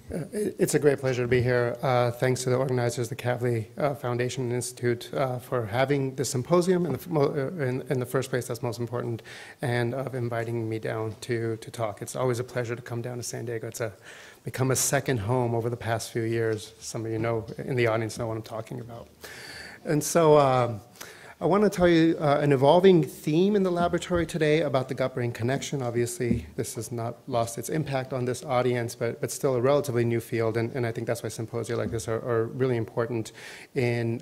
It's a great pleasure to be here. Thanks to the organizers, the Kavli Foundation Institute, for having this symposium in the first place. That's most important, and of inviting me down to talk. It's always a pleasure to come down to San Diego. It's become a second home over the past few years. Some of you know in the audience know what I'm talking about. And so I want to tell you an evolving theme in the laboratory today about the gut-brain connection. Obviously, this has not lost its impact on this audience, but still a relatively new field, and I think that's why symposia like this are really important in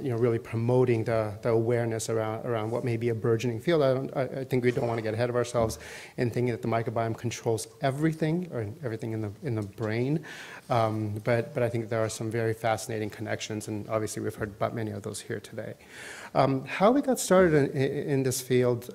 really promoting the awareness around what may be a burgeoning field. I think we don't want to get ahead of ourselves in thinking that the microbiome controls everything, or everything in the brain, but I think there are some very fascinating connections, and obviously we've heard about many of those here today. How we got started in this field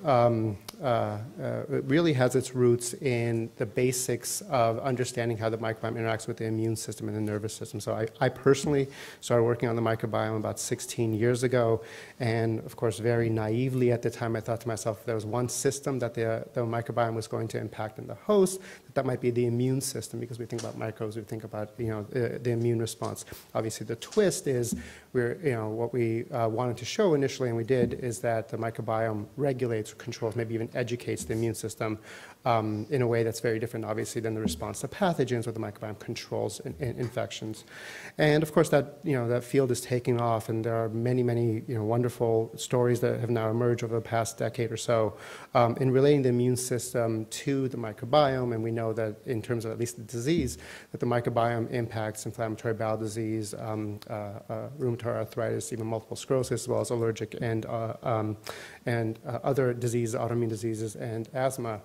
it really has its roots in the basics of understanding how the microbiome interacts with the immune system and the nervous system. So I personally started working on the microbiome about 16 years ago, and of course very naively at the time I thought to myself, if there was one system that the microbiome was going to impact in the host, that might be the immune system, because we think about microbes, we think about the immune response. Obviously the twist is what we wanted to show initially, and we did, is that the microbiome regulates or controls, maybe even educates the immune system in a way that's very different, obviously, than the response to pathogens, where the microbiome controls infections. And of course, that field is taking off, and there are many, many wonderful stories that have now emerged over the past decade or so in relating the immune system to the microbiome. And we know that in terms of at least the disease, that the microbiome impacts inflammatory bowel disease, rheumatoid arthritis, even multiple sclerosis, as well as allergic and other diseases, autoimmune diseases, and asthma.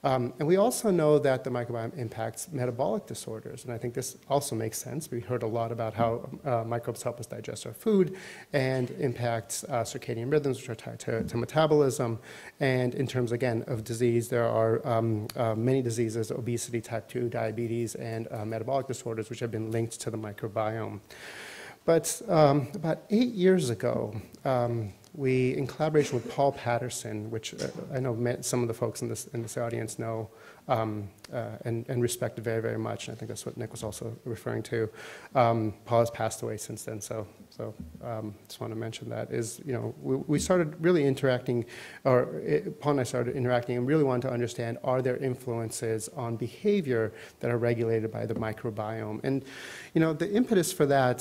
And we also know that the microbiome impacts metabolic disorders, and I think this also makes sense. We heard a lot about how microbes help us digest our food and impacts circadian rhythms, which are tied to metabolism. And in terms, again, of disease, there are many diseases, obesity, type 2, diabetes, and metabolic disorders, which have been linked to the microbiome. But about 8 years ago, we, in collaboration with Paul Patterson, which I know some of the folks in this audience know and respect very, very much, and I think that's what Nick was also referring to. Paul has passed away since then, so just want to mention that, we started really interacting, or Paul and I started interacting and really wanted to understand, are there influences on behavior that are regulated by the microbiome? And the impetus for that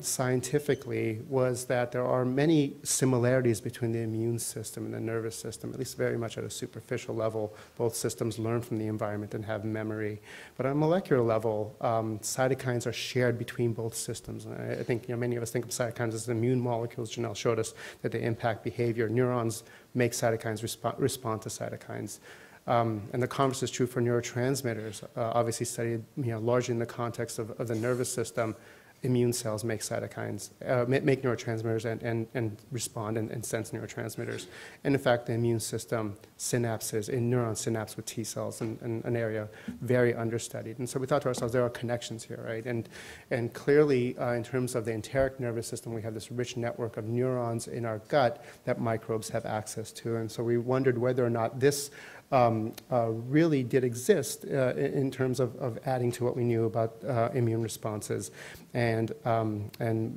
scientifically was that there are many similarities between the immune system and the nervous system, at least very much at a superficial level. Both systems learn from the environment and have memory. But on a molecular level, cytokines are shared between both systems. And I think many of us think of cytokines as immune molecules. Janelle showed us that they impact behavior. Neurons make cytokines respond to cytokines. And the converse is true for neurotransmitters, obviously studied largely in the context of the nervous system. Immune cells make cytokines, make neurotransmitters and respond and sense neurotransmitters. And in fact, the immune system synapses, in neuron synapse with T cells, in an area very understudied. And so we thought to ourselves, there are connections here, right? And clearly, in terms of the enteric nervous system, we have this rich network of neurons in our gut that microbes have access to. And so we wondered whether or not this really did exist in terms of adding to what we knew about immune responses and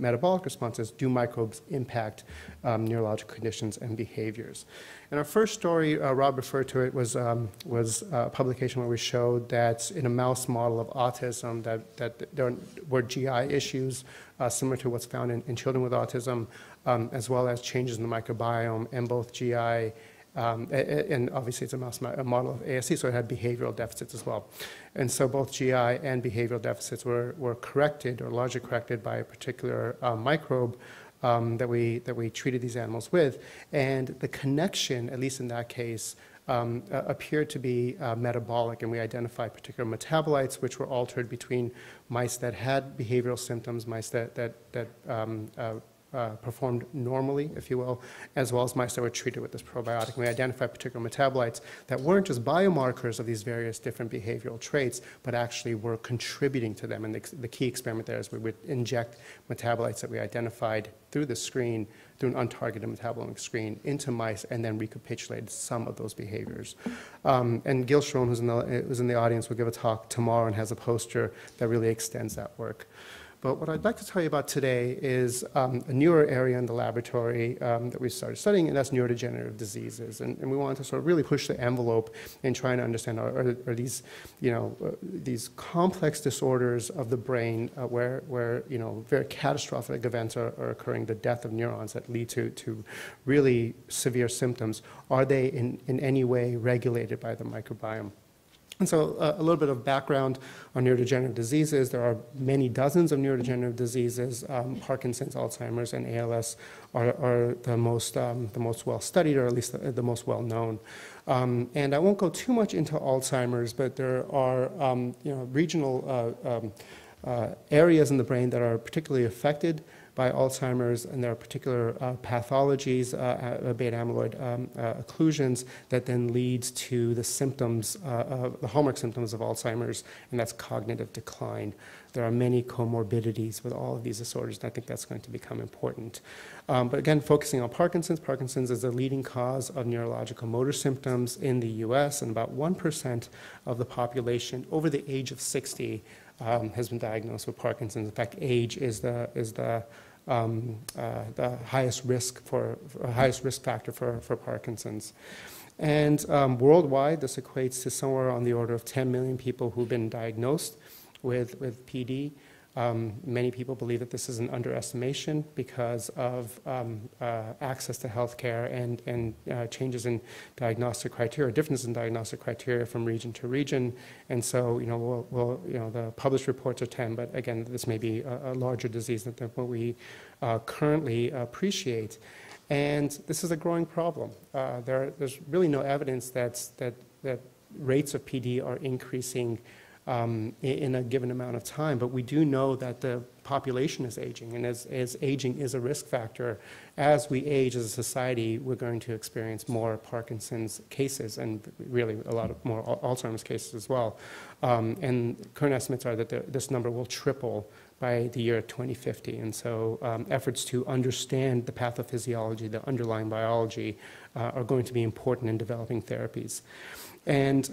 metabolic responses. Do microbes impact neurological conditions and behaviors? And our first story, Rob referred to it, was a publication where we showed that in a mouse model of autism that there were GI issues similar to what's found in children with autism, as well as changes in the microbiome, and both GI and obviously it's a model of ASC, so it had behavioral deficits as well. And so both GI and behavioral deficits were corrected, or largely corrected, by a particular microbe that we treated these animals with. And the connection, at least in that case, appeared to be metabolic, and we identified particular metabolites which were altered between mice that had behavioral symptoms, mice that performed normally, if you will, as well as mice that were treated with this probiotic. And we identified particular metabolites that weren't just biomarkers of these various different behavioral traits, but actually were contributing to them. And the key experiment there is we would inject metabolites that we identified through the screen, through an untargeted metabolomic screen, into mice, and then recapitulated some of those behaviors. And Gil Sharon, who's in the audience, will give a talk tomorrow and has a poster that really extends that work. But what I'd like to tell you about today is a newer area in the laboratory that we started studying, and that's neurodegenerative diseases. And we want to sort of really push the envelope in trying to understand are these, these complex disorders of the brain where very catastrophic events are occurring, the death of neurons that lead to really severe symptoms. Are they in any way regulated by the microbiome? And so a little bit of background on neurodegenerative diseases. There are many dozens of neurodegenerative diseases. Parkinson's, Alzheimer's, and ALS are the most well-studied, or at least the most well-known. And I won't go too much into Alzheimer's, but there are regional areas in the brain that are particularly affected by Alzheimer's, and there are particular pathologies, beta-amyloid occlusions, that then leads to the symptoms, the hallmark symptoms of Alzheimer's, and that's cognitive decline. There are many comorbidities with all of these disorders, and I think that's going to become important. But again, focusing on Parkinson's, Parkinson's is the leading cause of neurological motor symptoms in the US, and about 1% of the population over the age of 60 has been diagnosed with Parkinson's. In fact, age is the highest risk factor for Parkinson's. And worldwide, this equates to somewhere on the order of 10 million people who've been diagnosed with PD. Many people believe that this is an underestimation because of access to healthcare and changes in diagnostic criteria, differences in diagnostic criteria from region to region. And so, the published reports are 10, but again, this may be a larger disease than what we currently appreciate. And this is a growing problem. There's really no evidence that rates of PD are increasing in a given amount of time, but we do know that the population is aging, and as aging is a risk factor, as we age as a society, we're going to experience more Parkinson's cases and really a lot of more Alzheimer's cases as well. And current estimates are that this number will triple by the year 2050, and so efforts to understand the pathophysiology, the underlying biology, are going to be important in developing therapies. And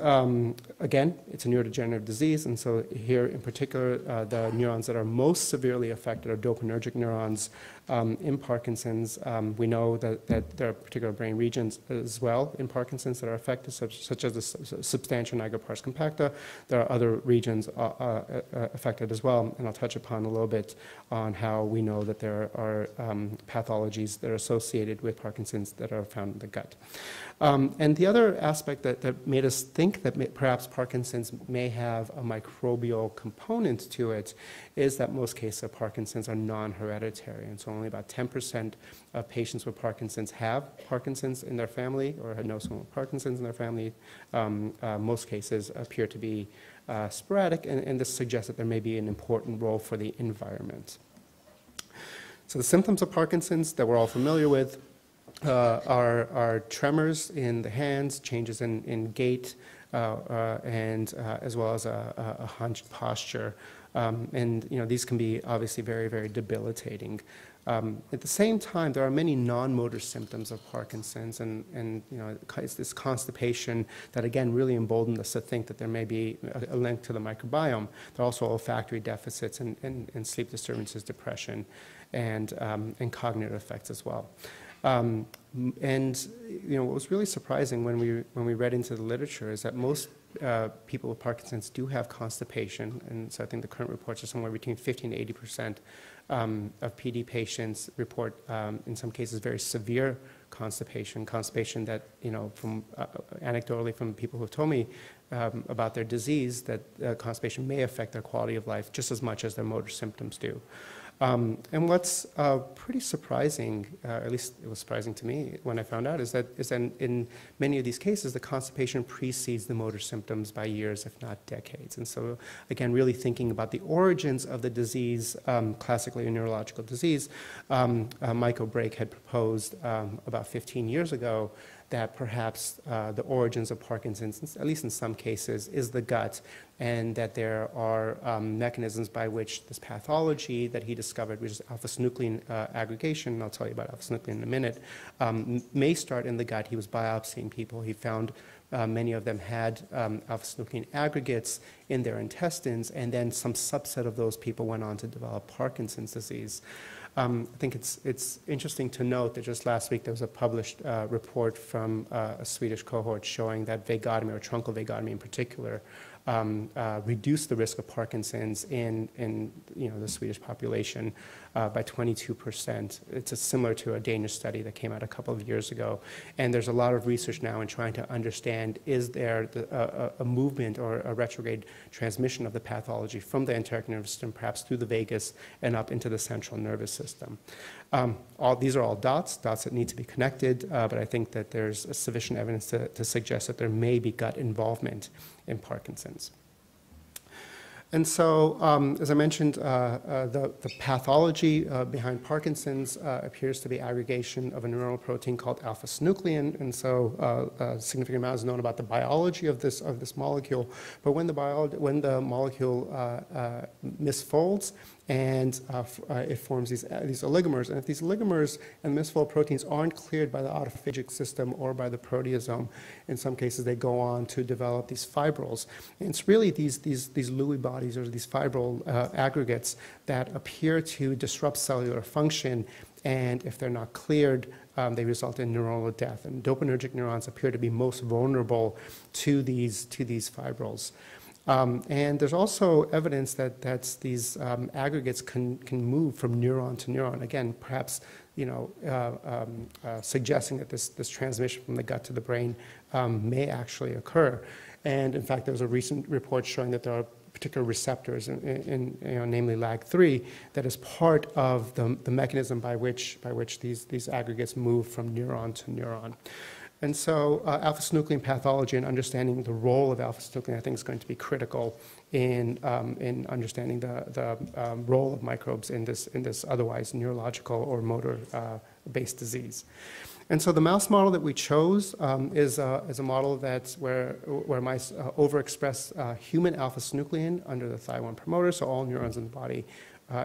again, it's a neurodegenerative disease, and so here in particular, the neurons that are most severely affected are dopaminergic neurons. In Parkinson's, we know that there are particular brain regions as well in Parkinson's that are affected, such as the substantia nigra pars compacta. There are other regions affected as well, and I'll touch upon a little bit on how we know that there are pathologies that are associated with Parkinson's that are found in the gut. And the other aspect that made us think that perhaps Parkinson's may have a microbial component to it is that most cases of Parkinson's are non-hereditary, and so only about 10% of patients with Parkinson's have Parkinson's in their family or know someone with Parkinson's in their family. Most cases appear to be sporadic, and this suggests that there may be an important role for the environment. So the symptoms of Parkinson's that we're all familiar with are tremors in the hands, changes in gait, and as well as a hunched posture. And these can be obviously very, very debilitating. At the same time, there are many non-motor symptoms of Parkinson's, and it's this constipation that again really emboldened us to think that there may be a link to the microbiome. There are also olfactory deficits and sleep disturbances, depression, and cognitive effects as well. And what was really surprising when we read into the literature is that most people with Parkinson's do have constipation, and so I think the current reports are somewhere between 15 to 80% of PD patients report, in some cases, very severe constipation that, from anecdotally from people who have told me about their disease, that constipation may affect their quality of life just as much as their motor symptoms do. And what's pretty surprising, at least it was surprising to me when I found out, is that in many of these cases, the constipation precedes the motor symptoms by years, if not decades. And so, again, really thinking about the origins of the disease, classically a neurological disease, Michael Brake had proposed about 15 years ago that perhaps the origins of Parkinson's, at least in some cases, is the gut, and that there are mechanisms by which this pathology that he discovered, which is alpha-synuclein aggregation, and I'll tell you about alpha-synuclein in a minute, may start in the gut. He was biopsying people. He found many of them had alpha-synuclein aggregates in their intestines, and then some subset of those people went on to develop Parkinson's disease. I think it's interesting to note that just last week there was a published report from a Swedish cohort showing that vagotomy, or truncal vagotomy in particular, reduced the risk of Parkinson's in the Swedish population by 22%. It's similar to a Danish study that came out a couple of years ago. And there's a lot of research now in trying to understand, is there a movement or a retrograde transmission of the pathology from the enteric nervous system, perhaps through the vagus and up into the central nervous system. These are all dots that need to be connected, but I think that there's sufficient evidence to suggest that there may be gut involvement in Parkinson's. And so, as I mentioned, the pathology behind Parkinson's appears to be aggregation of a neuronal protein called alpha-synuclein, and so a significant amount is known about the biology of this molecule. But when the molecule misfolds, and it forms these oligomers. And if these oligomers and misfold proteins aren't cleared by the autophagic system or by the proteasome, in some cases they go on to develop these fibrils. And it's really these Lewy bodies or these fibril aggregates that appear to disrupt cellular function, and if they're not cleared, they result in neuronal death. And dopaminergic neurons appear to be most vulnerable to these fibrils. And there's also evidence that these aggregates can move from neuron to neuron. Again, perhaps suggesting that this transmission from the gut to the brain may actually occur. And in fact, there was a recent report showing that there are particular receptors, namely LAG3, that is part of the mechanism by which these aggregates move from neuron to neuron. And so alpha-synuclein pathology and understanding the role of alpha-synuclein, I think, is going to be critical in understanding the role of microbes in this otherwise neurological or motor-based disease. And so the mouse model that we chose is a model that's where mice overexpress human alpha-synuclein under the Thy1 promoter, so all neurons in the body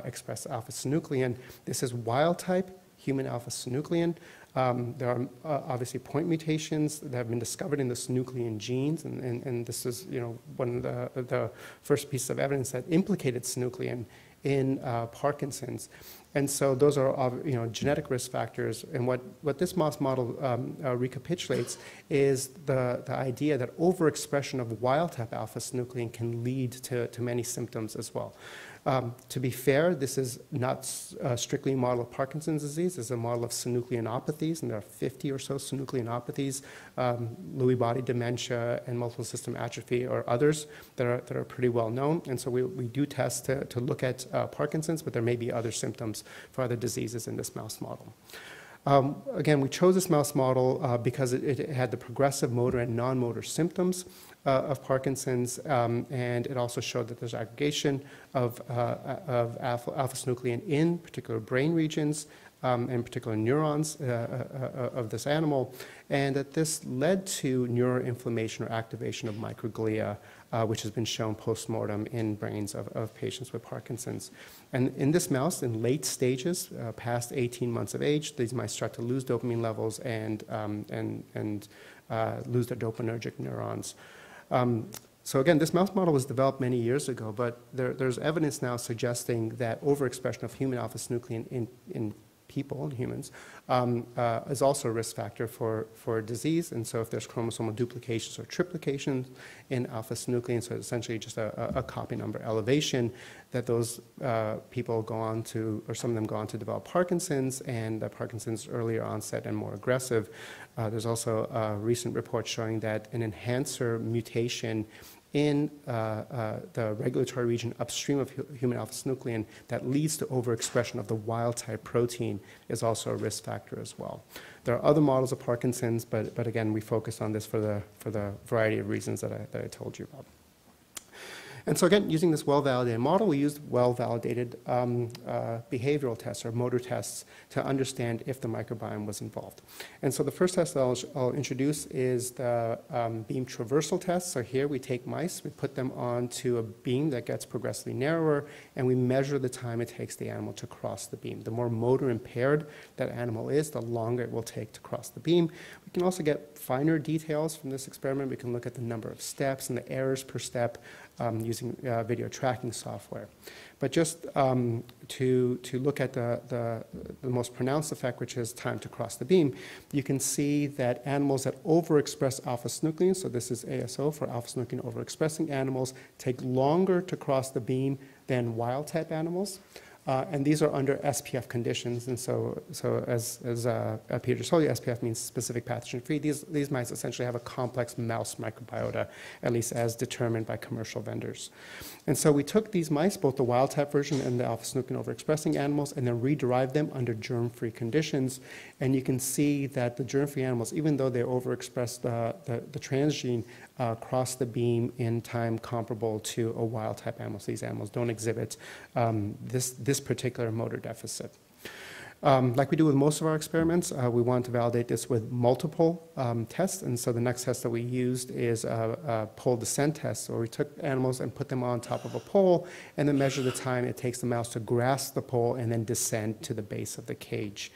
express alpha-synuclein. This is wild-type human alpha-synuclein. There are obviously point mutations that have been discovered in the synuclein genes, and this is one of the first pieces of evidence that implicated synuclein in Parkinson's. And so those are genetic risk factors, and what this mouse model recapitulates is the idea that overexpression of wild-type alpha-synuclein can lead to many symptoms as well. To be fair, this is not strictly a model of Parkinson's disease. It's a model of synucleinopathies, and there are 50 or so synucleinopathies, Lewy body dementia, and multiple system atrophy, or others that are pretty well known. And so we do test to look at Parkinson's, but there may be other symptoms for other diseases in this mouse model. Again, we chose this mouse model because it had the progressive motor and non-motor symptoms of Parkinson's, and it also showed that there's aggregation of alpha-synuclein in particular brain regions, in particular neurons of this animal, and that this led to neuroinflammation or activation of microglia, which has been shown post-mortem in brains of patients with Parkinson's. And in this mouse, in late stages, past 18 months of age, these mice start to lose dopamine levels and lose their dopaminergic neurons. So again, this mouse model was developed many years ago, but there's evidence now suggesting that overexpression of human alpha-synuclein in people, in humans, is also a risk factor for disease. And so if there's chromosomal duplications or triplications in alpha-synuclein, so essentially just a copy number elevation, that those people go on to, or some of them go on to develop Parkinson's, and that Parkinson's earlier onset and more aggressive. There's also a recent report showing that an enhancer mutation in the regulatory region upstream of human alpha-synuclein that leads to overexpression of the wild-type protein is also a risk factor as well. There are other models of Parkinson's, but again, we focus on this for the variety of reasons that I told you about. And so again, using this well-validated model, we used well-validated behavioral tests or motor tests to understand if the microbiome was involved. And so the first test that I'll introduce is the beam traversal test. So here we take mice, we put them onto a beam that gets progressively narrower, and we measure the time it takes the animal to cross the beam. The more motor impaired that animal is, the longer it will take to cross the beam. We can also get finer details from this experiment. We can look at the number of steps and the errors per step using video tracking software. But just to look at the most pronounced effect, which is time to cross the beam, you can see that animals that overexpress alpha-synuclein, so this is ASO for alpha-synuclein overexpressing animals, take longer to cross the beam than wild-type animals. And these are under SPF conditions. And so as Peter just told you, SPF means specific pathogen-free. These mice essentially have a complex mouse microbiota, at least as determined by commercial vendors. And so we took these mice, both the wild-type version and the alpha-synuclein overexpressing animals, and then re-derived them under germ-free conditions. And you can see that the germ-free animals, even though they overexpress the transgene, cross the beam in time comparable to a wild-type animal. So these animals don't exhibit this particular motor deficit. Like we do with most of our experiments, we want to validate this with multiple tests. And so the next test that we used is a pole descent test. So we took animals and put them on top of a pole and then measured the time it takes the mouse to grasp the pole and then descend to the base of the cage.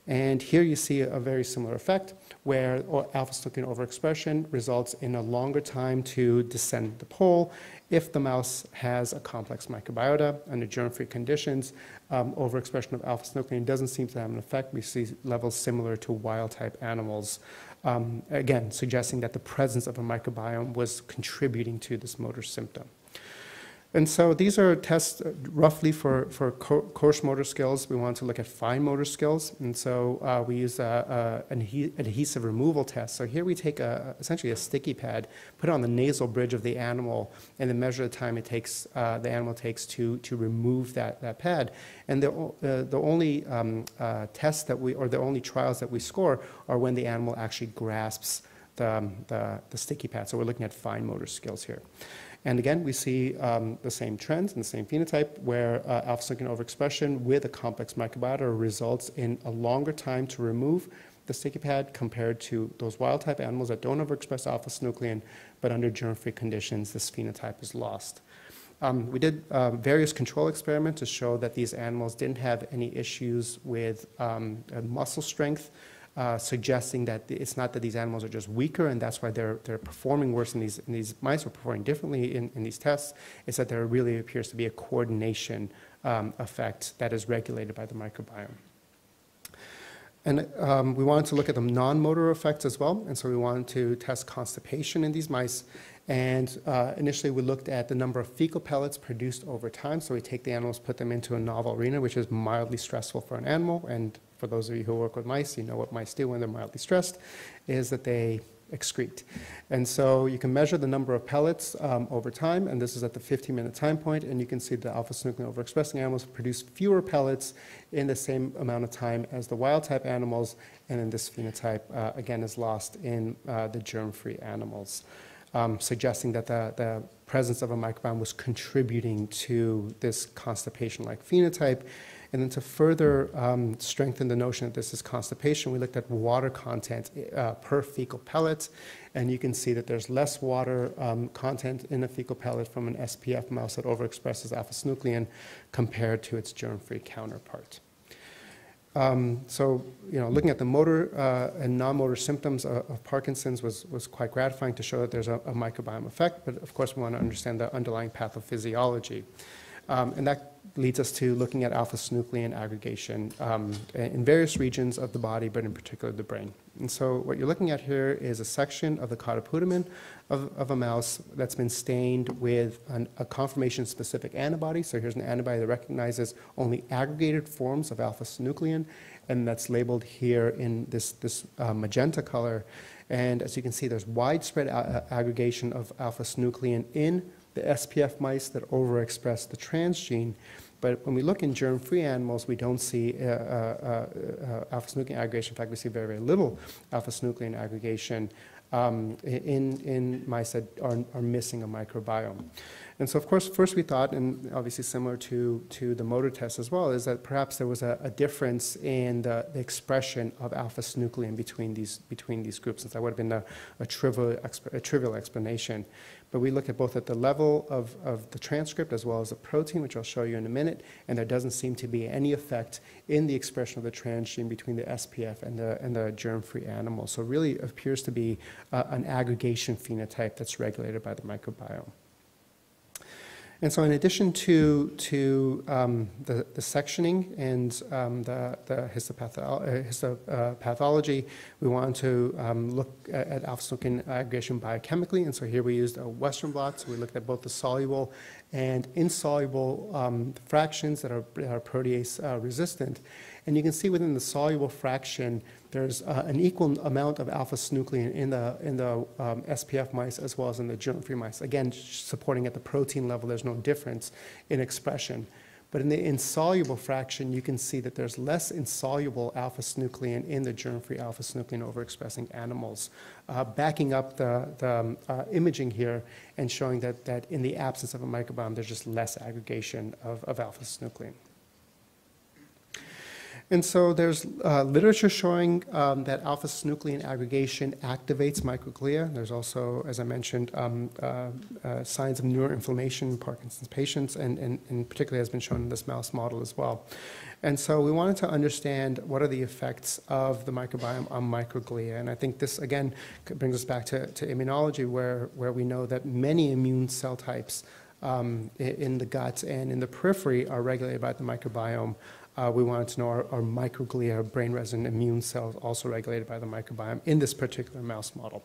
And here you see a very similar effect where alpha-synuclein overexpression results in a longer time to descend the pole. If the mouse has a complex microbiota under germ-free conditions, overexpression of alpha-synuclein doesn't seem to have an effect. We see levels similar to wild-type animals, again, suggesting that the presence of a microbiome was contributing to this motor symptom. And so these are tests roughly for coarse motor skills. We want to look at fine motor skills. And so we use an adhesive removal test. So here we take essentially a sticky pad, put it on the nasal bridge of the animal, and then measure the time it takes, the animal takes to remove that pad. And the only tests that or the only trials that we score are when the animal actually grasps the sticky pad. So we're looking at fine motor skills here. And again, we see the same trends and the same phenotype where alpha-synuclein overexpression with a complex microbiota results in a longer time to remove the sticky pad compared to those wild-type animals that don't overexpress alpha-synuclein, but under germ-free conditions, this phenotype is lost. We did various control experiments to show that these animals didn't have any issues with muscle strength, suggesting that it's not that these animals are just weaker and that's why they're performing worse in these mice or performing differently in these tests. It's that there really appears to be a coordination effect that is regulated by the microbiome. And we wanted to look at the non-motor effects as well, and so we wanted to test constipation in these mice. And initially we looked at the number of fecal pellets produced over time. So we take the animals, put them into a novel arena, which is mildly stressful for an animal. And for those of you who work with mice, you know what mice do when they're mildly stressed, is that they excrete. And so you can measure the number of pellets over time, and this is at the 15-minute time point, and you can see the alpha-synuclein overexpressing animals produce fewer pellets in the same amount of time as the wild-type animals, and then this phenotype, again, is lost in the germ-free animals. Suggesting that the presence of a microbiome was contributing to this constipation-like phenotype. And then to further strengthen the notion that this is constipation, we looked at water content per fecal pellet. And you can see that there's less water content in a fecal pellet from an SPF mouse that overexpresses alpha-synuclein compared to its germ-free counterpart. So, looking at the motor and non-motor symptoms of Parkinson's was quite gratifying to show that there's a microbiome effect, but of course we want to understand the underlying pathophysiology. And that leads us to looking at alpha-synuclein aggregation in various regions of the body, but in particular the brain. And so what you're looking at here is a section of the caudiputamen of a mouse that's been stained with a conformation-specific antibody. So here's an antibody that recognizes only aggregated forms of alpha-synuclein, and that's labeled here in this magenta color. And as you can see, there's widespread aggregation of alpha-synuclein in the SPF mice that overexpress the transgene. But when we look in germ-free animals, we don't see alpha-synuclein aggregation. In fact, we see very, very little alpha-synuclein aggregation in mice that are missing a microbiome. And so, of course, first we thought, and obviously similar to the motor test as well, is that perhaps there was a difference in the expression of alpha-synuclein between these groups. And that would have been a trivial explanation. But we look at both at the level of the transcript as well as the protein, which I'll show you in a minute, and there doesn't seem to be any effect in the expression of the transgene between the SPF and the germ-free animals. So it really appears to be an aggregation phenotype that's regulated by the microbiome. And so in addition to the sectioning and the histopathology, we wanted to look at alpha-synuclein aggregation biochemically. And so here we used a Western blot. So we looked at both the soluble and insoluble fractions that are protease resistant. And you can see within the soluble fraction, there's an equal amount of alpha-synuclein in the SPF mice as well as in the germ-free mice. Again, supporting at the protein level, there's no difference in expression. But in the insoluble fraction, you can see that there's less insoluble alpha-synuclein in the germ-free alpha-synuclein overexpressing animals, backing up the imaging here and showing that in the absence of a microbiome, there's just less aggregation of alpha-synuclein. And so there's literature showing that alpha-synuclein aggregation activates microglia. There's also, as I mentioned, signs of neuroinflammation in Parkinson's patients, and particularly has been shown in this mouse model as well. And so we wanted to understand what are the effects of the microbiome on microglia. And I think this, again, brings us back to immunology, where we know that many immune cell types in the gut and in the periphery are regulated by the microbiome. We wanted to know are microglia, brain-resident immune cells, also regulated by the microbiome in this particular mouse model.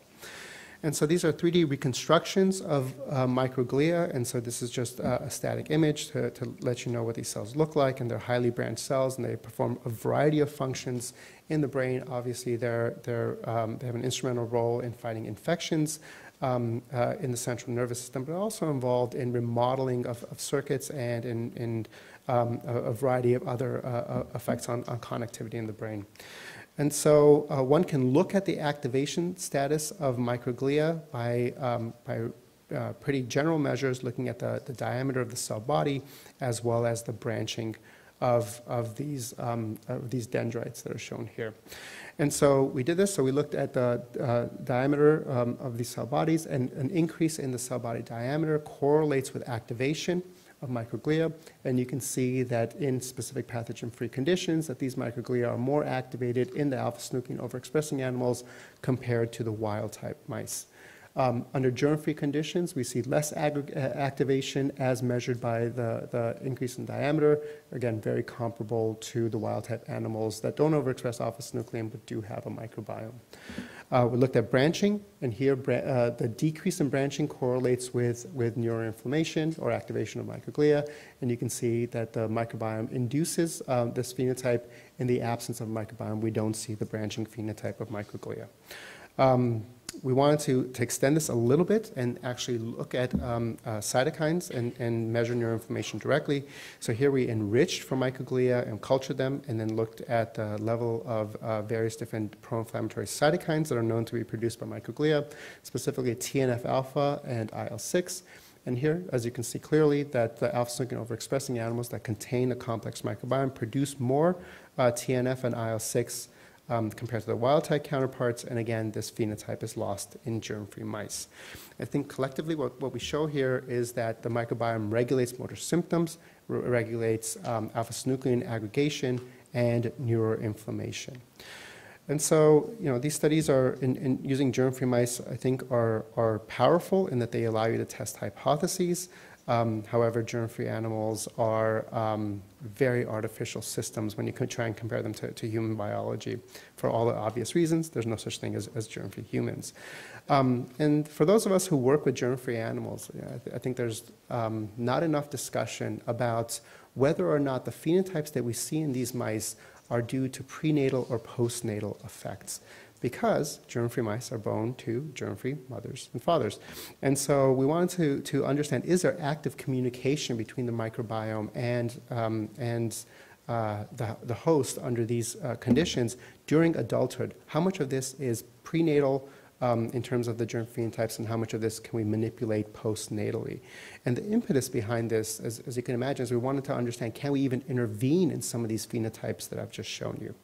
And so these are 3D reconstructions of microglia, and so this is just a static image to let you know what these cells look like, and they're highly branched cells, and they perform a variety of functions in the brain. Obviously, they have an instrumental role in fighting infections in the central nervous system, but also involved in remodeling of circuits and in a variety of other effects on connectivity in the brain. And so one can look at the activation status of microglia by pretty general measures, looking at the diameter of the cell body, as well as the branching of these dendrites that are shown here. And so we did this. So we looked at the diameter of these cell bodies, and an increase in the cell body diameter correlates with activation of microglia, and you can see that in specific pathogen-free conditions that these microglia are more activated in the alpha-synuclein overexpressing animals compared to the wild-type mice. Under germ-free conditions, we see less activation as measured by the increase in diameter, again, very comparable to the wild-type animals that don't overexpress alpha-synuclein but do have a microbiome. We looked at branching, and here the decrease in branching correlates with neuroinflammation or activation of microglia, and you can see that the microbiome induces this phenotype. In the absence of microbiome, we don't see the branching phenotype of microglia. We wanted to extend this a little bit and actually look at cytokines and measure neuroinflammation directly. So here we enriched for microglia and cultured them, and then looked at the level of various different pro-inflammatory cytokines that are known to be produced by microglia, specifically TNF-alpha and IL-6. And here, as you can see clearly, that the alpha-synuclein overexpressing animals that contain a complex microbiome produce more TNF and IL-6 compared to the wild-type counterparts, and again, this phenotype is lost in germ-free mice. I think collectively what we show here is that the microbiome regulates motor symptoms, regulates alpha-synuclein aggregation, and neuroinflammation. And so, these studies are, in using germ-free mice, I think are powerful in that they allow you to test hypotheses However, germ-free animals are very artificial systems when you could try and compare them to human biology. For all the obvious reasons, there's no such thing as germ-free humans. And for those of us who work with germ-free animals, I think there's not enough discussion about whether or not the phenotypes that we see in these mice are due to prenatal or postnatal effects, because germ-free mice are born to germ-free mothers and fathers. And so we wanted to understand, is there active communication between the microbiome and the host under these conditions during adulthood? How much of this is prenatal in terms of the germ phenotypes, and how much of this can we manipulate postnatally? And the impetus behind this, as you can imagine, is we wanted to understand, can we even intervene in some of these phenotypes that I've just shown you?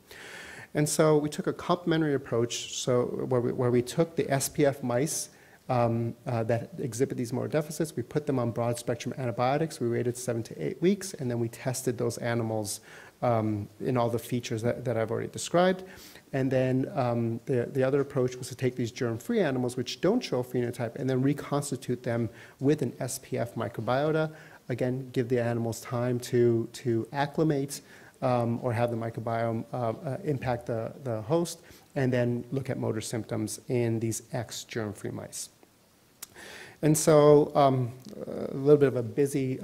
And so we took a complementary approach, where we took the SPF mice that exhibit these motor deficits, we put them on broad-spectrum antibiotics, we waited 7 to 8 weeks, and then we tested those animals in all the features that I've already described. And then the other approach was to take these germ-free animals, which don't show a phenotype, and then reconstitute them with an SPF microbiota. Again, give the animals time to acclimate, or have the microbiome impact the host, and then look at motor symptoms in these ex-germ-free mice. And so a little bit of a busy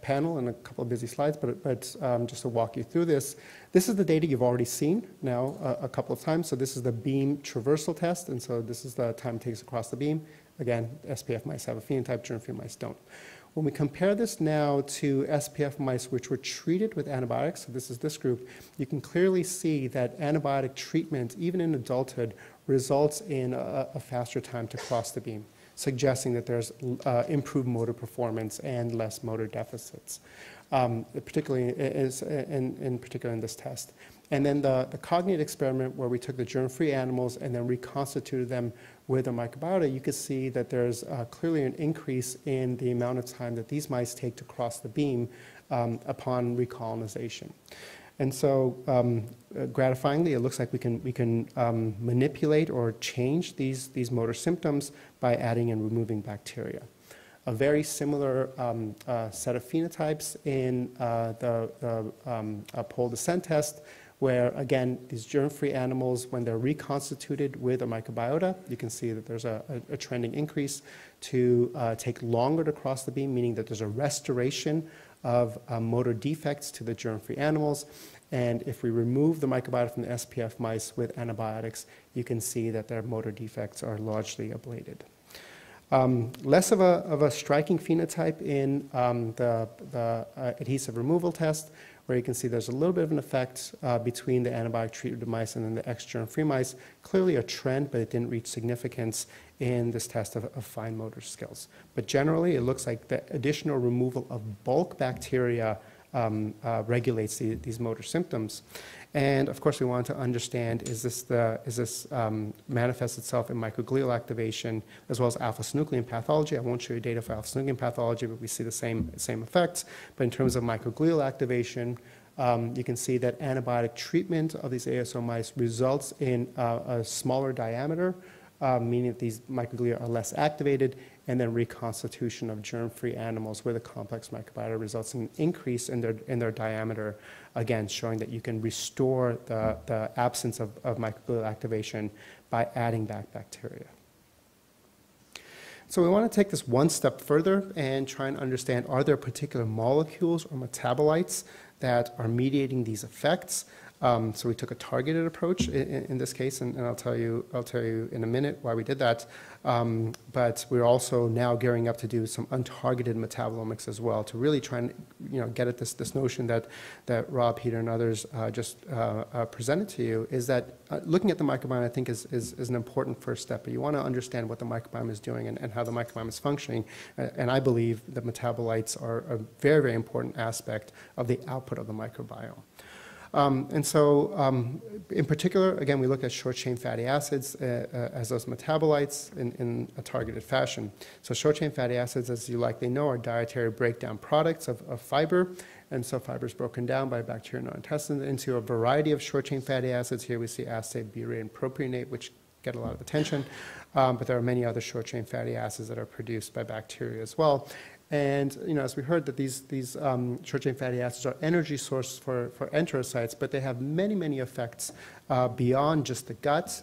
panel and a couple of busy slides, but just to walk you through this, this is the data you've already seen now a couple of times. So this is the beam traversal test, and so this is the time it takes across the beam. Again, SPF mice have a phenotype, germ-free mice don't. When we compare this now to SPF mice which were treated with antibiotics, so this is this group, you can clearly see that antibiotic treatment, even in adulthood, results in a faster time to cross the beam, suggesting that there's improved motor performance and less motor deficits, particularly in particular in this test. And then the cognate experiment, where we took the germ-free animals and then reconstituted them with a microbiota, you can see that there's clearly an increase in the amount of time that these mice take to cross the beam upon recolonization. And so, gratifyingly, it looks like we can manipulate or change these motor symptoms by adding and removing bacteria. A very similar set of phenotypes in the pole descent test, where, again, these germ-free animals, when they're reconstituted with a microbiota, you can see that there's a trending increase to take longer to cross the beam, meaning that there's a restoration of motor defects to the germ-free animals. And if we remove the microbiota from the SPF mice with antibiotics, you can see that their motor defects are largely ablated. Less of a striking phenotype in the adhesive removal test, where you can see there's a little bit of an effect between the antibiotic-treated mice and then the ex-germ-free mice. Clearly a trend, but it didn't reach significance in this test of fine motor skills. But generally, it looks like the additional removal of bulk bacteria regulates these motor symptoms. And of course, we want to understand, is this manifests itself in microglial activation as well as alpha-synuclein pathology? I won't show you data for alpha-synuclein pathology, but we see the same effects. But in terms of microglial activation, you can see that antibiotic treatment of these ASO mice results in a smaller diameter, meaning that these microglia are less activated, and then reconstitution of germ-free animals with a complex microbiota results in an increase in their diameter, again, showing that you can restore the absence of microglial activation by adding back bacteria. So we want to take this one step further and try and understand, are there particular molecules or metabolites that are mediating these effects? So we took a targeted approach in this case, and I'll tell you in a minute why we did that. But we're also now gearing up to do some untargeted metabolomics as well, to really try and get at this notion that Rob, Peter, and others just presented to you, is that looking at the microbiome, I think, is an important first step. But you want to understand what the microbiome is doing and how the microbiome is functioning. And I believe that metabolites are a very, very important aspect of the output of the microbiome. And so, in particular, again, we look at short-chain fatty acids as those metabolites in a targeted fashion. So short-chain fatty acids, as you likely know, are dietary breakdown products of fiber. And so fiber is broken down by bacteria in our intestines into a variety of short-chain fatty acids. Here we see acetate, butyrate, and propionate, which get a lot of attention. But there are many other short-chain fatty acids that are produced by bacteria as well. And as we heard, that these short-chain fatty acids are energy sources for enterocytes, but they have many, many effects beyond just the gut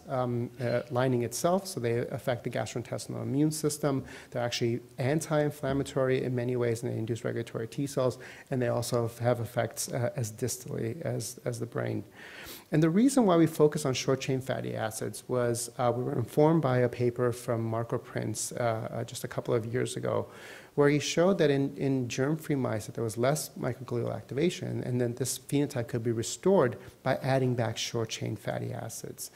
lining itself. So they affect the gastrointestinal immune system. They're actually anti-inflammatory in many ways, and they induce regulatory T cells. And they also have effects as distally as the brain. And the reason why we focus on short-chain fatty acids was we were informed by a paper from Marco Prince just a couple of years ago, where he showed that in germ-free mice that there was less microglial activation, and then this phenotype could be restored by adding back short-chain fatty acids.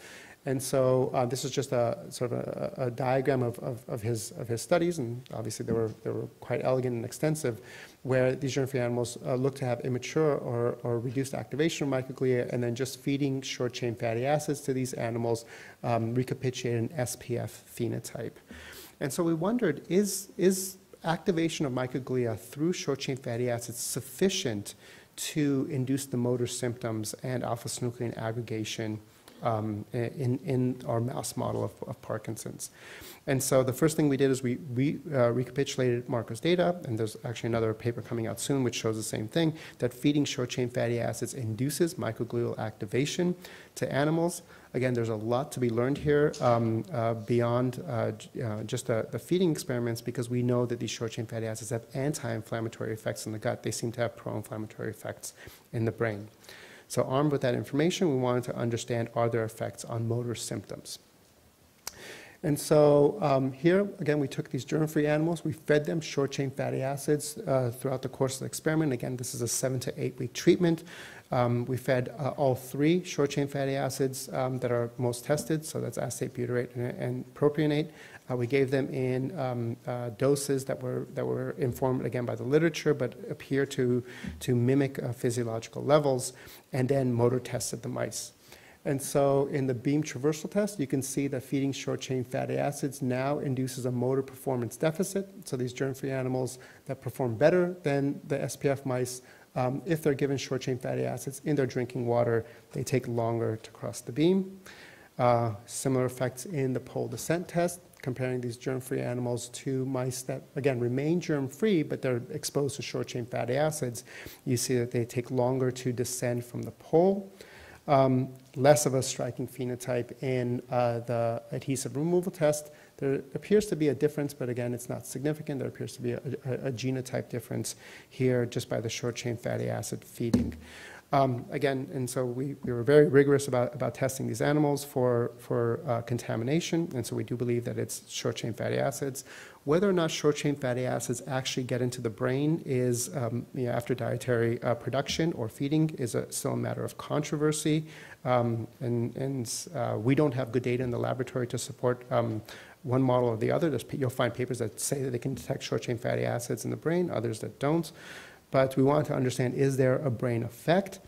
And so this is just a sort of a diagram of his studies, and obviously they were quite elegant and extensive, where these germ-free animals look to have immature or reduced activation of microglia, and then just feeding short-chain fatty acids to these animals recapitulated an SPF phenotype. And so we wondered, is activation of microglia through short-chain fatty acids sufficient to induce the motor symptoms and alpha-synuclein aggregation in our mouse model of Parkinson's? And so the first thing we did is we recapitulated Marco's data, and there's actually another paper coming out soon which shows the same thing, that feeding short-chain fatty acids induces microglial activation to animals. Again, there's a lot to be learned here beyond just the feeding experiments, because we know that these short-chain fatty acids have anti-inflammatory effects in the gut. They seem to have pro-inflammatory effects in the brain. So armed with that information, we wanted to understand, are there effects on motor symptoms? And so here, again, we took these germ-free animals. We fed them short-chain fatty acids throughout the course of the experiment. Again, this is a 7 to 8 week treatment. We fed all 3 short-chain fatty acids that are most tested, so that's acetate, butyrate, and propionate. We gave them in doses that were informed, again, by the literature, but appear to mimic physiological levels, and then motor tested the mice. And so in the beam traversal test, you can see that feeding short-chain fatty acids now induces a motor performance deficit. So these germ-free animals that perform better than the SPF mice, if they're given short-chain fatty acids in their drinking water, they take longer to cross the beam. Similar effects in the pole descent test, comparing these germ-free animals to mice that, again, remain germ-free, but they're exposed to short-chain fatty acids. You see that they take longer to descend from the pole. Less of a striking phenotype in the adhesive removal test. There appears to be a difference, but again, it's not significant. There appears to be a genotype difference here just by the short-chain fatty acid feeding. Again, and so we were very rigorous about testing these animals for contamination, and so we do believe that it's short-chain fatty acids. Whether or not short-chain fatty acids actually get into the brain is, after dietary production or feeding, is still a matter of controversy, and we don't have good data in the laboratory to support one model or the other. You'll find papers that say that they can detect short-chain fatty acids in the brain, others that don't. But we wanted to understand, is there a brain effect?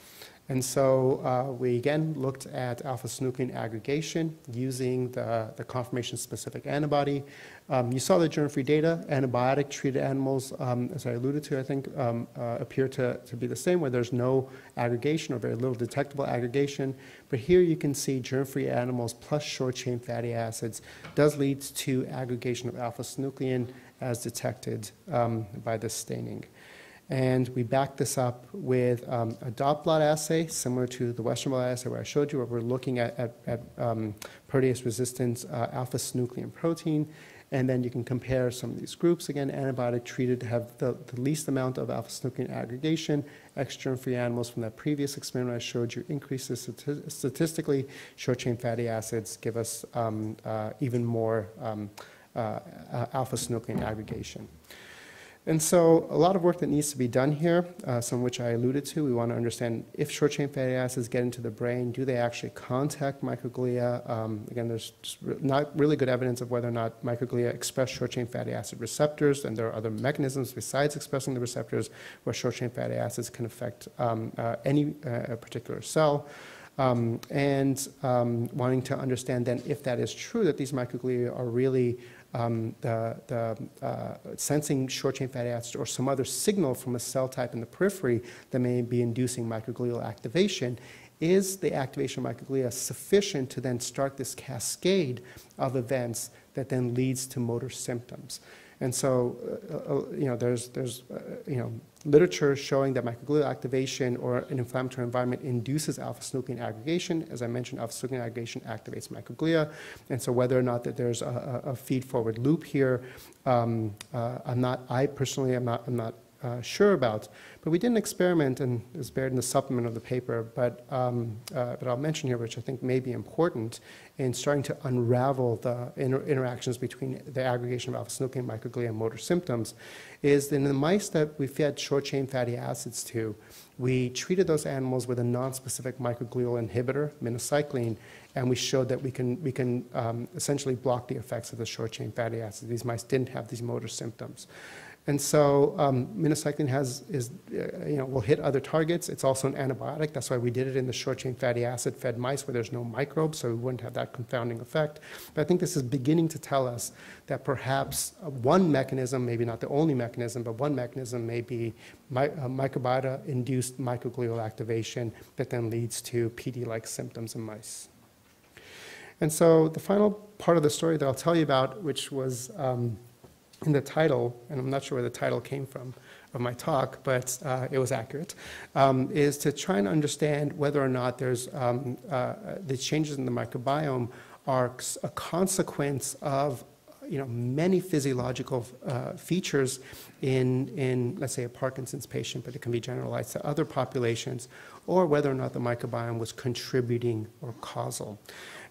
And so we again looked at alpha-synuclein aggregation using the conformation-specific antibody. You saw the germ-free data. Antibiotic-treated animals, as I alluded to, I think, appear to be the same, where there's no aggregation or very little detectable aggregation. But here you can see germ-free animals plus short-chain fatty acids does lead to aggregation of alpha-synuclein as detected by this staining. And we back this up with a dot blot assay, similar to the Western blot assay where I showed you, where we're looking at protease-resistant alpha-synuclein protein. And then you can compare some of these groups. Again, antibiotic treated have the least amount of alpha-synuclein aggregation. Ex-germ-free animals from that previous experiment I showed you increases statistically. Short-chain fatty acids give us even more alpha-synuclein aggregation. And so a lot of work that needs to be done here, some of which I alluded to. We want to understand if short-chain fatty acids get into the brain, do they actually contact microglia? Again, there's just not really good evidence of whether or not microglia express short-chain fatty acid receptors, and there are other mechanisms besides expressing the receptors where short-chain fatty acids can affect any particular cell. Wanting to understand then if that is true, that these microglia are really sensing short-chain fatty acids or some other signal from a cell type in the periphery that may be inducing microglial activation. Is the activation of microglia sufficient to then start this cascade of events that then leads to motor symptoms? And so, there's literature showing that microglial activation or an inflammatory environment induces alpha-synuclein aggregation. As I mentioned, alpha-synuclein aggregation activates microglia. And so whether or not that there's a feed-forward loop here, I personally am not sure about. But we did an experiment, and it's buried in the supplement of the paper, but I'll mention here, which I think may be important in starting to unravel the interactions between the aggregation of alpha-synuclein, microglia, and motor symptoms, is in the mice that we fed short-chain fatty acids to, we treated those animals with a non-specific microglial inhibitor, minocycline, and we showed that we can essentially block the effects of the short-chain fatty acids. These mice didn't have these motor symptoms. And so minocycline will hit other targets. It's also an antibiotic. That's why we did it in the short-chain fatty acid-fed mice where there's no microbes, so we wouldn't have that confounding effect. But I think this is beginning to tell us that perhaps one mechanism, maybe not the only mechanism, but one mechanism may be microbiota-induced microglial activation that then leads to PD-like symptoms in mice. And so the final part of the story that I'll tell you about, which was in the title, and I'm not sure where the title came from of my talk, but it was accurate, is to try and understand whether or not there's the changes in the microbiome are a consequence of many physiological features in, let's say, a Parkinson's patient, but it can be generalized to other populations, or whether or not the microbiome was contributing or causal.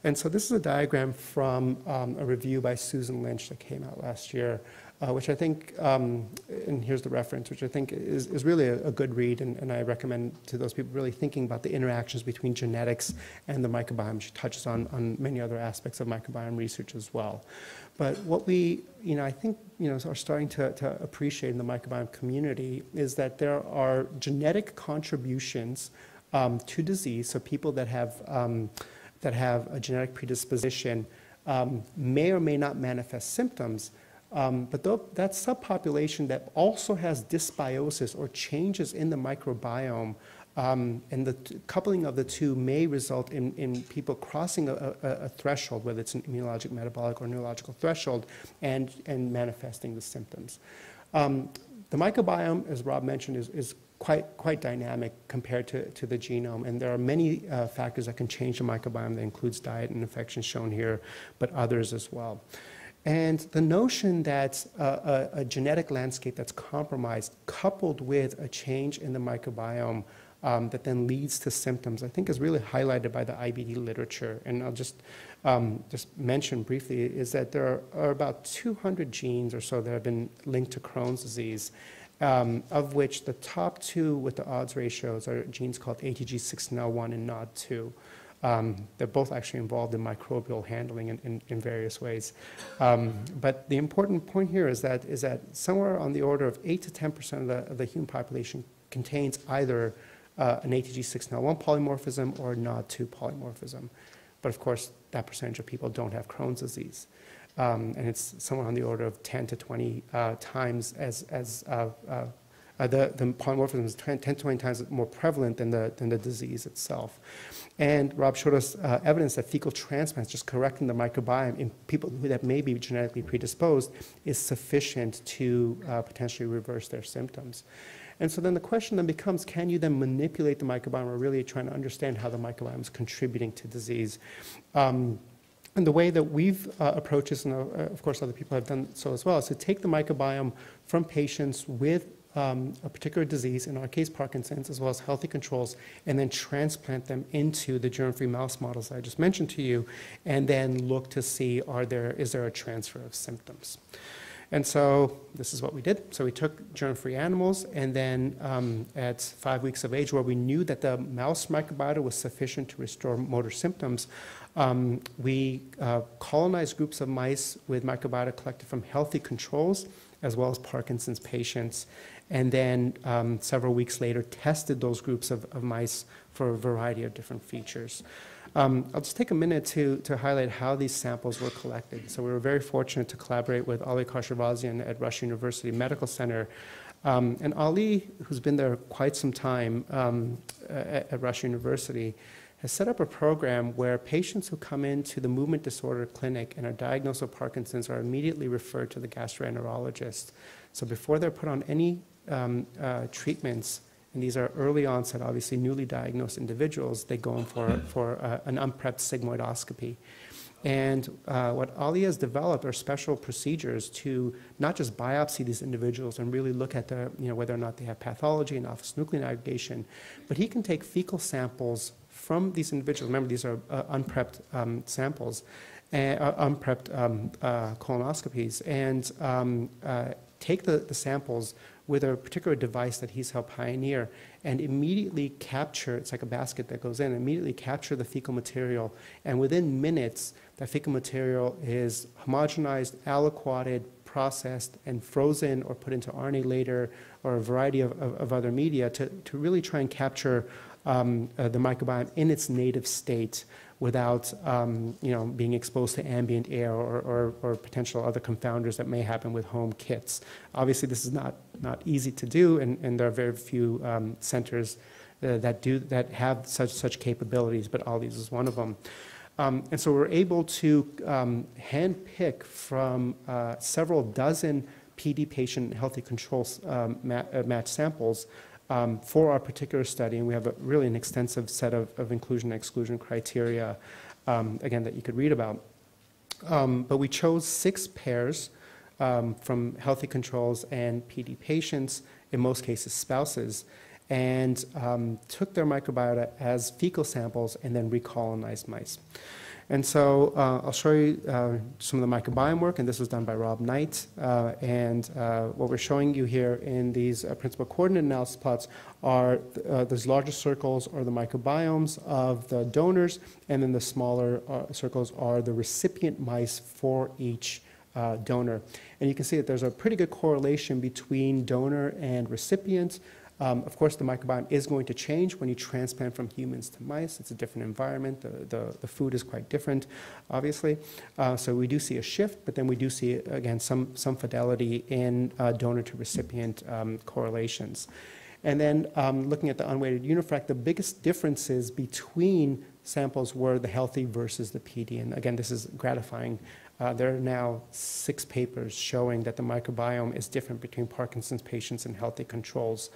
And so this is a diagram from a review by Susan Lynch that came out last year, which I think, and here's the reference, which I think is really a good read, and I recommend to those people really thinking about the interactions between genetics and the microbiome. She touches on many other aspects of microbiome research as well. But what we, I think, are starting to appreciate in the microbiome community is that there are genetic contributions to disease, so people that have a genetic predisposition may or may not manifest symptoms, but that subpopulation that also has dysbiosis or changes in the microbiome, and the coupling of the two may result in people crossing a threshold, whether it's an immunologic, metabolic, or neurological threshold, and manifesting the symptoms. The microbiome, as Rob mentioned, is quite dynamic compared to the genome, and there are many factors that can change the microbiome. That includes diet and infection shown here, but others as well. And the notion that a genetic landscape that's compromised, coupled with a change in the microbiome that then leads to symptoms, I think is really highlighted by the IBD literature. And I'll just mention briefly is that there are about 200 genes or so that have been linked to Crohn's disease, of which the top two with the odds ratios are genes called ATG16L1 and NOD2. They're both actually involved in microbial handling in various ways. But the important point here is that somewhere on the order of 8 to 10% of the human population contains either an ATG16L1 polymorphism or NOD2 polymorphism. But of course, that percentage of people don't have Crohn's disease. And it's somewhere on the order of 10 to 20 times the polymorphism is 10 to 20 times more prevalent than the disease itself. And Rob showed us evidence that fecal transplants, just correcting the microbiome in people that may be genetically predisposed, is sufficient to potentially reverse their symptoms. And so then the question then becomes, can you then manipulate the microbiome, or really trying to understand how the microbiome is contributing to disease? And the way that we've approached this, and of course other people have done so as well, is to take the microbiome from patients with a particular disease, in our case Parkinson's, as well as healthy controls, and then transplant them into the germ-free mouse models that I just mentioned to you, and then look to see is there a transfer of symptoms. And so this is what we did. So we took germ-free animals, and then at 5 weeks of age, where we knew that the mouse microbiota was sufficient to restore motor symptoms, we colonized groups of mice with microbiota collected from healthy controls, as well as Parkinson's patients, and then several weeks later tested those groups of mice for a variety of different features. I'll just take a minute to highlight how these samples were collected. So we were very fortunate to collaborate with Ali Khoshravazian at Rush University Medical Center. And Ali, who's been there quite some time at Rush University, has set up a program where patients who come into the movement disorder clinic and are diagnosed with Parkinson's are immediately referred to the gastroenterologist. So before they're put on any treatments, and these are early onset, obviously newly diagnosed individuals, they go in for an unprepped sigmoidoscopy. And what Ali has developed are special procedures to not just biopsy these individuals and really look at whether or not they have pathology and alpha-synuclein aggregation, but he can take fecal samples from these individuals. Remember, these are unprepped samples, unprepped colonoscopies, and take the samples with a particular device that he's helped pioneer and immediately capture, it's like a basket that goes in, immediately capture the fecal material, and within minutes, that fecal material is homogenized, aliquoted, processed, and frozen or put into RNA later or a variety of other media to really try and capture the microbiome in its native state without being exposed to ambient air or potential other confounders that may happen with home kits. Obviously, this is not easy to do, and there are very few centers that have such capabilities, but Ollie's is one of them. And so we're able to handpick from several dozen PD patient healthy controls match samples for our particular study, and we have really an extensive set of inclusion and exclusion criteria, again, that you could read about. But we chose 6 pairs from healthy controls and PD patients, in most cases spouses, and took their microbiota as fecal samples and then recolonized mice. And so I'll show you some of the microbiome work, and this was done by Rob Knight. And what we're showing you here in these principal coordinate analysis plots are those larger circles are the microbiomes of the donors, and then the smaller circles are the recipient mice for each donor. And you can see that there's a pretty good correlation between donor and recipient. Of course, the microbiome is going to change when you transplant from humans to mice. It's a different environment. The food is quite different, obviously. So we do see a shift, but then we do see, again, some fidelity in donor to recipient correlations. And then looking at the unweighted UniFrac, the biggest differences between samples were the healthy versus the PD. And again, this is gratifying. There are now 6 papers showing that the microbiome is different between Parkinson's patients and healthy controls.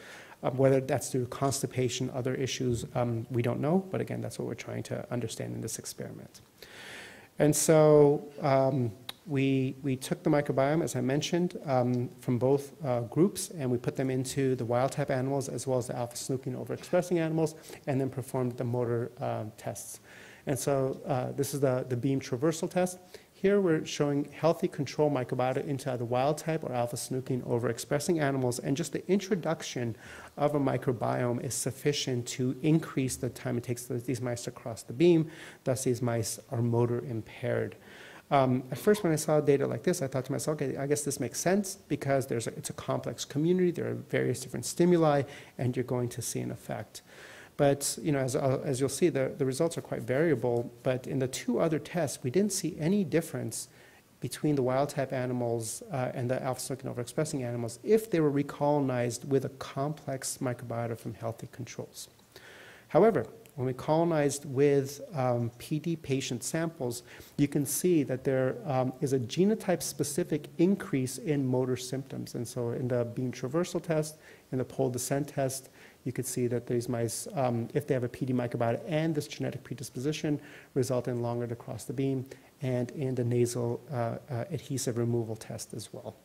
Whether that's due to constipation, other issues, we don't know, but again, that's what we're trying to understand in this experiment. And so we took the microbiome, as I mentioned, from both groups, and we put them into the wild-type animals as well as the alpha-synuclein overexpressing animals, and then performed the motor tests. And so this is the beam traversal test. Here we're showing healthy control microbiota into either wild-type or alpha-synuclein overexpressing animals, and just the introduction of a microbiome is sufficient to increase the time it takes these mice to cross the beam. Thus, these mice are motor impaired. At first, when I saw data like this, I thought to myself, okay, I guess this makes sense because it's a complex community. There are various different stimuli, and you're going to see an effect. But as you'll see, the results are quite variable. But in the 2 other tests, we didn't see any difference between the wild-type animals and the alpha-synuclein overexpressing animals if they were recolonized with a complex microbiota from healthy controls. However, when we colonized with PD patient samples, you can see that there is a genotype-specific increase in motor symptoms. And so in the beam traversal test, in the pole descent test, you could see that these mice, if they have a PD microbiota and this genetic predisposition, result in longer to cross the beam, and in the nasal adhesive removal test as well.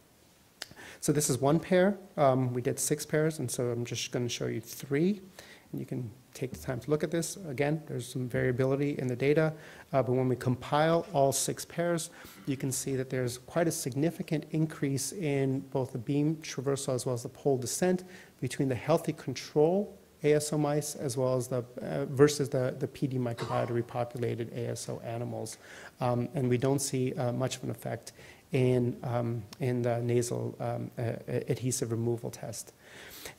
So this is 1 pair. We did 6 pairs, and so I'm just going to show you 3. And you can take the time to look at this. Again, there's some variability in the data, but when we compile all 6 pairs, you can see that there's quite a significant increase in both the beam traversal as well as the pole descent between the healthy control ASO mice as well as versus the PD microbiota repopulated ASO animals. And we don't see much of an effect in the nasal adhesive removal test.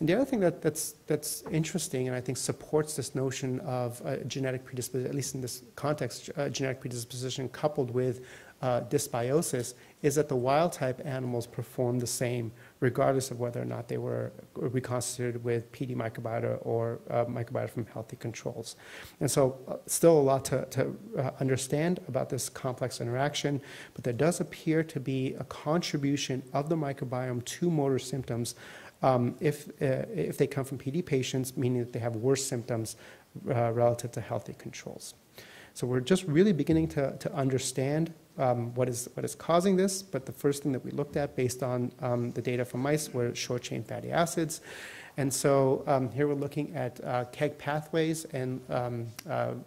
And the other thing that's interesting and I think supports this notion of genetic predisposition, at least in this context, genetic predisposition coupled with dysbiosis, is that the wild-type animals perform the same regardless of whether or not they were reconstituted with PD microbiota or microbiota from healthy controls. And so still a lot to understand about this complex interaction, but there does appear to be a contribution of the microbiome to motor symptoms if they come from PD patients, meaning that they have worse symptoms relative to healthy controls. So we're just really beginning to understand what is causing this, but the first thing that we looked at based on the data from mice were short-chain fatty acids. And so here we're looking at KEGG pathways and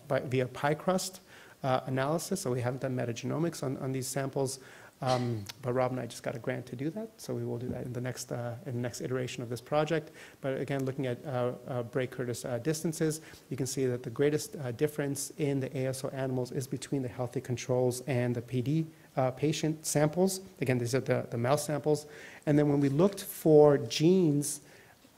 via pie crust analysis. So we haven't done metagenomics on these samples, but Rob and I just got a grant to do that, so we will do that in the next iteration of this project. But again, looking at Bray-Curtis distances, you can see that the greatest difference in the ASO animals is between the healthy controls and the PD patient samples. Again, these are the mouse samples. And then when we looked for genes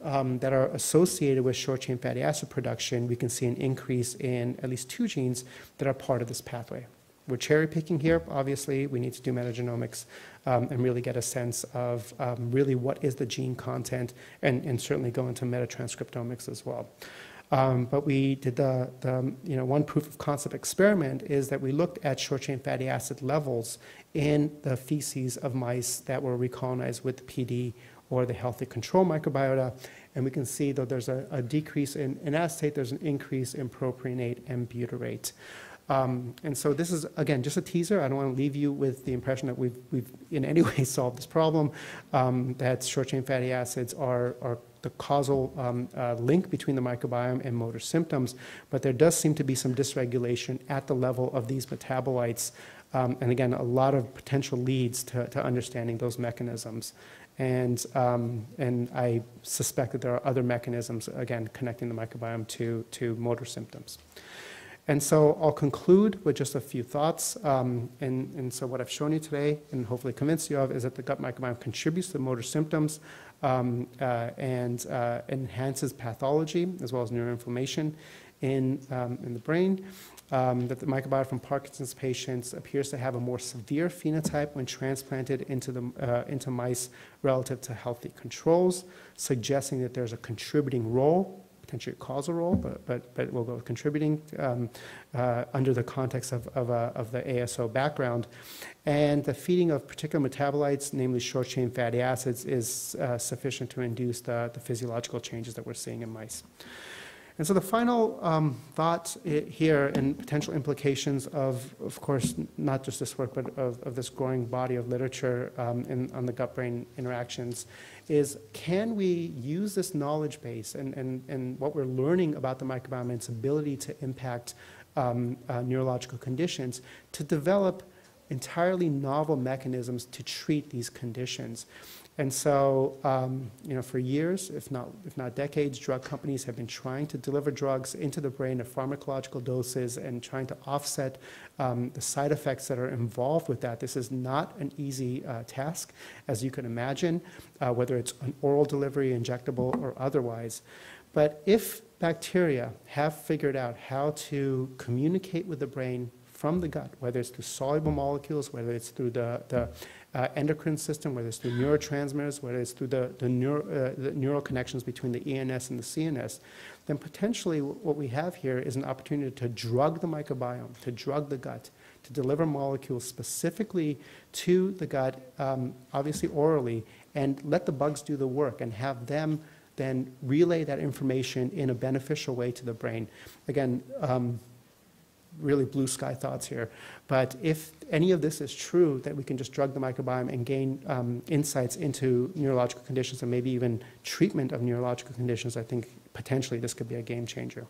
that are associated with short-chain fatty acid production, we can see an increase in at least 2 genes that are part of this pathway. We're cherry picking here. Obviously, we need to do metagenomics and really get a sense of really what is the gene content, and certainly go into metatranscriptomics as well. But we did the one proof of concept experiment is that we looked at short-chain fatty acid levels in the feces of mice that were recolonized with the PD or the healthy control microbiota, and we can see that there's a decrease in acetate, there's an increase in propionate and butyrate. And so this is, again, just a teaser. I don't want to leave you with the impression that we've in any way solved this problem, that short-chain fatty acids are the causal link between the microbiome and motor symptoms, but there does seem to be some dysregulation at the level of these metabolites, and again, a lot of potential leads to understanding those mechanisms. And I suspect that there are other mechanisms, again, connecting the microbiome to motor symptoms. And so I'll conclude with just a few thoughts. And so what I've shown you today, and hopefully convinced you of, is that the gut microbiome contributes to motor symptoms and enhances pathology as well as neuroinflammation in the brain. That the microbiome from Parkinson's patients appears to have a more severe phenotype when transplanted into mice relative to healthy controls, suggesting that there's a contributing role, potentially a causal role, but we'll go with contributing under the context of the ASO background. And the feeding of particular metabolites, namely short-chain fatty acids, is sufficient to induce the physiological changes that we're seeing in mice. And so the final thought here, and potential implications of course, not just this work, but of this growing body of literature on the gut-brain interactions, is can we use this knowledge base and what we're learning about the microbiome and its ability to impact neurological conditions to develop entirely novel mechanisms to treat these conditions. And so, for years, if not decades, drug companies have been trying to deliver drugs into the brain at pharmacological doses and trying to offset the side effects that are involved with that. This is not an easy task, as you can imagine, whether it's an oral delivery, injectable, or otherwise. But if bacteria have figured out how to communicate with the brain from the gut, whether it's through soluble molecules, whether it's through the endocrine system, whether it's through neurotransmitters, whether it's through the neural connections between the ENS and the CNS, then potentially what we have here is an opportunity to drug the microbiome, to drug the gut, to deliver molecules specifically to the gut, obviously orally, and let the bugs do the work and have them then relay that information in a beneficial way to the brain. Again, really blue sky thoughts here. But if any of this is true, that we can just drug the microbiome and gain insights into neurological conditions and maybe even treatment of neurological conditions, I think potentially this could be a game changer.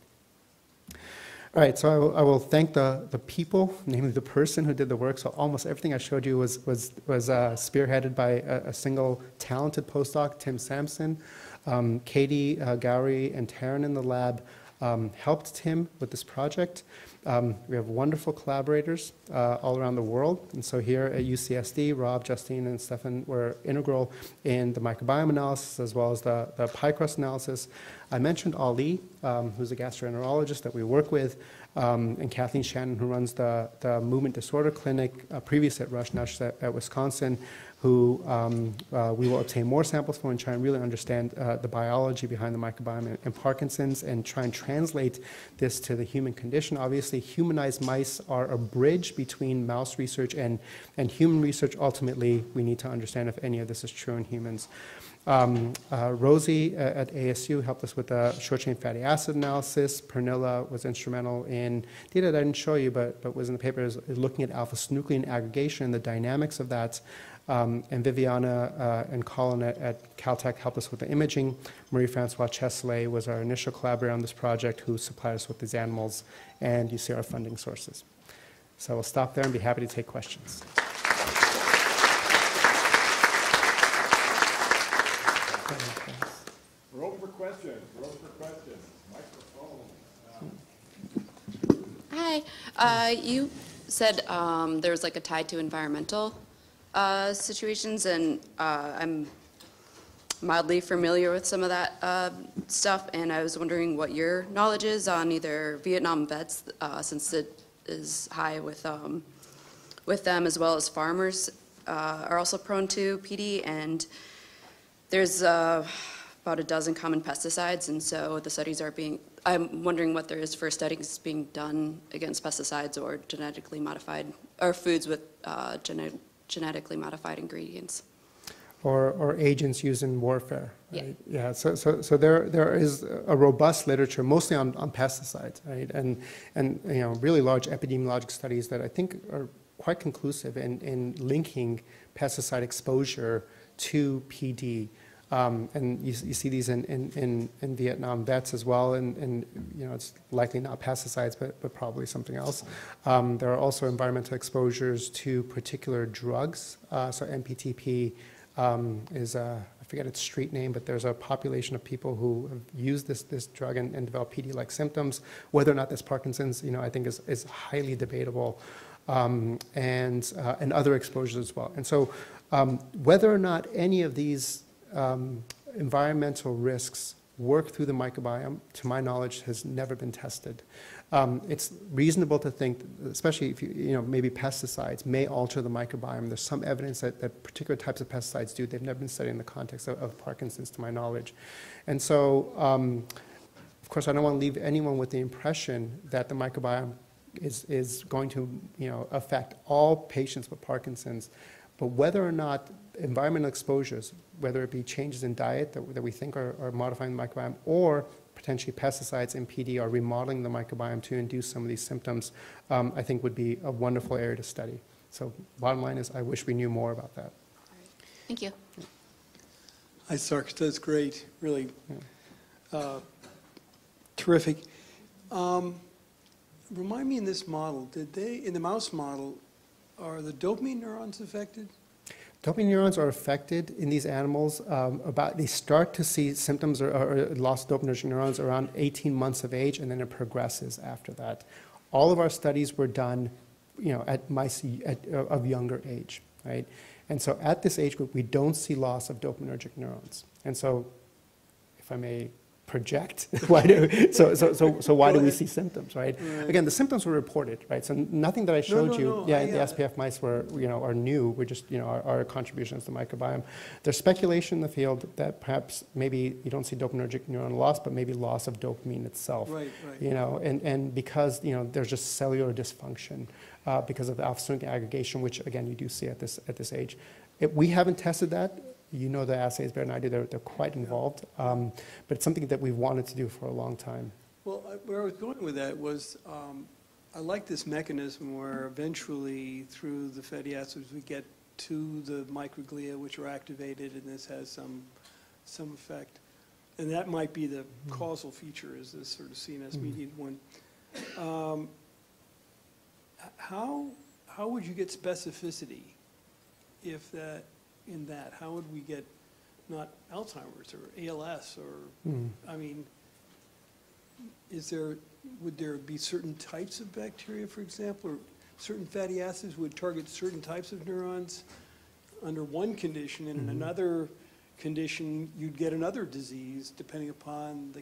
All right, so I will thank the people, namely the person who did the work. So almost everything I showed you was spearheaded by a single talented postdoc, Tim Sampson. Katie Gowrie and Taryn in the lab helped Tim with this project. We have wonderful collaborators all around the world. And so here at UCSD, Rob, Justine, and Stefan were integral in the microbiome analysis as well as the pie crust analysis. I mentioned Ali, who's a gastroenterologist that we work with, and Kathleen Shannon, who runs the Movement Disorder Clinic, previously at Rush, now she's at Wisconsin, who we will obtain more samples for and try and really understand the biology behind the microbiome in Parkinson's and try and translate this to the human condition. Obviously, humanized mice are a bridge between mouse research and human research. Ultimately, we need to understand if any of this is true in humans. Rosie at ASU helped us with the short-chain fatty acid analysis. Pernilla was instrumental in data that I didn't show you, but was in the paper, is looking at alpha-synuclein aggregation and the dynamics of that. And Viviana and Colin at Caltech helped us with the imaging. Marie-Francois Chesley was our initial collaborator on this project who supplied us with these animals, and you see our funding sources. So we'll stop there and be happy to take questions. We're open for questions. We're open for questions. Microphone. Hi. You said there was like a tie to environmental situations, and I'm mildly familiar with some of that stuff, and I was wondering what your knowledge is on either Vietnam vets, since it is high with them, as well as farmers are also prone to PD, and there's about a dozen common pesticides, and so the studies are I'm wondering what there is for studies being done against pesticides or genetically modified, or foods with genetically modified ingredients. Or agents used in warfare, right? Yeah. So there is a robust literature, mostly on pesticides, right? And you know, really large epidemiologic studies that I think are quite conclusive in linking pesticide exposure to PD. And you see these in Vietnam vets as well, and you know, it's likely not pesticides, but probably something else. There are also environmental exposures to particular drugs. So MPTP is I forget its street name, but there's a population of people who have used this drug and developed PD-like symptoms. Whether or not that's Parkinson's, you know, I think is highly debatable, and other exposures as well. And so whether or not any of these environmental risks work through the microbiome, to my knowledge, has never been tested. It's reasonable to think, especially if you know, maybe pesticides may alter the microbiome. There's some evidence that particular types of pesticides do. They've never been studied in the context of Parkinson's, to my knowledge. And so, of course, I don't want to leave anyone with the impression that the microbiome is going to, you know, affect all patients with Parkinson's. But whether or not environmental exposures, whether it be changes in diet that we think are modifying the microbiome, or potentially pesticides and PD are remodeling the microbiome to induce some of these symptoms, I think would be a wonderful area to study. So bottom line is, I wish we knew more about that. Thank you. Hi, Sarkis, that's great, really terrific. Remind me, in this model, in the mouse model, are the dopamine neurons affected? Dopamine neurons are affected in these animals. They start to see symptoms or loss of dopaminergic neurons around 18 months of age, and then it progresses after that. All of our studies were done, you know, at mice of younger age, right? And so at this age group, we don't see loss of dopaminergic neurons. And so, if I may project, why do we see symptoms, right? Again, the symptoms were reported, right? So nothing that I showed you, the SPF mice were, you know, are new. We're just, you know, our contributions to the microbiome. There's speculation in the field that perhaps maybe you don't see dopaminergic neuron loss, but maybe loss of dopamine itself. Right. You know, and because, you know, there's just cellular dysfunction because of the alpha-synuclein aggregation, which again you do see at this age. We haven't tested that. You know the assays better than I do. They're quite involved, but it's something that we've wanted to do for a long time. Well, where I was going with that was, I like this mechanism where eventually through the fatty acids we get to the microglia which are activated, and this has some effect. And that might be the causal feature, is this sort of CNS mediated one. How would you get specificity if that? In that, how would we get not Alzheimer's or ALS or, I mean, would there be certain types of bacteria, for example, or certain fatty acids would target certain types of neurons under one condition, and in another condition you'd get another disease depending upon